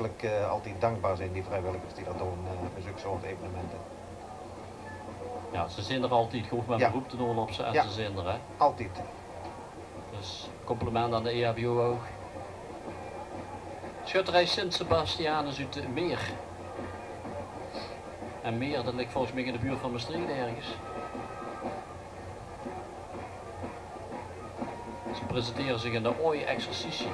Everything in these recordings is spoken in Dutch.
verschrikkelijk altijd dankbaar zijn, die vrijwilligers die dat doen bij zulke soort evenementen. Ja, ze zijn er altijd, je hoeft maar Ja. beroep te doen op ze en Ja. ze zijn er, hè. Altijd. Dus compliment aan de EHBO ook. Schutterij Sint-Sebastianus uit Meer. En Meer, dat ligt volgens mij in de buurt van Maastricht ergens. Ze presenteren zich in de Ooi-exercitie.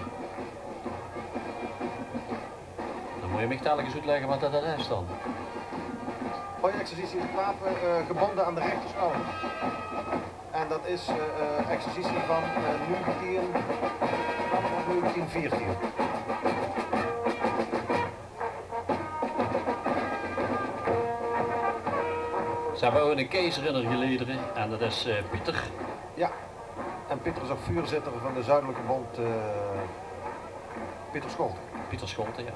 Dan moet je me telkens uitleggen wat dat is dan. Ooi-exercitie is het wapen gebonden aan de rechterschouder. En dat is exercitie van 1914. Ze hebben ook een keizerinner gelederen en dat is Pieter. Ja, en Pieter is ook vuurzitter van de Zuidelijke Bond, Pieter Scholten. Pieter Scholten, ja.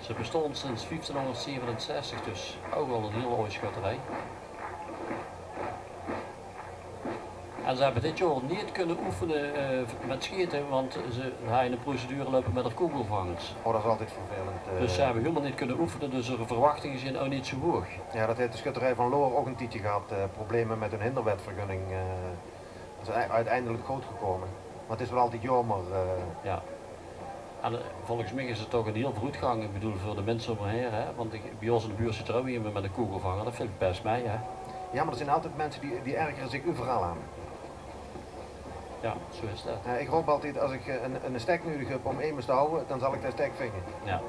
Ze bestond sinds 1567, dus ook al een heel oude schutterij. En ze hebben dit jaar niet kunnen oefenen met schieten, want ze hebben een procedure lopen met de kogelvangers. Oh, dat is altijd vervelend. Dus ze hebben helemaal niet kunnen oefenen, dus de verwachtingen zijn ook niet zo hoog. Ja, dat heeft de schutterij van Loor ook een tijdje gehad. Problemen met hun hinderwetvergunning. Dat is uiteindelijk goed gekomen. Maar het is wel altijd jammer. Ja. En volgens mij is het toch een heel vooruitgang, ik bedoel voor de mensen om me heen, hè? Want bij ons in de buurt zit er ook iemand met een kogelvanger, dat vind ik best mee, hè. Ja, maar er zijn altijd mensen die ergeren zich overal aan. Ja, zo is dat. Ik hoop altijd, als ik een stek nodig heb om eenmaal te houden, dan zal ik dat stek vingen. Ja.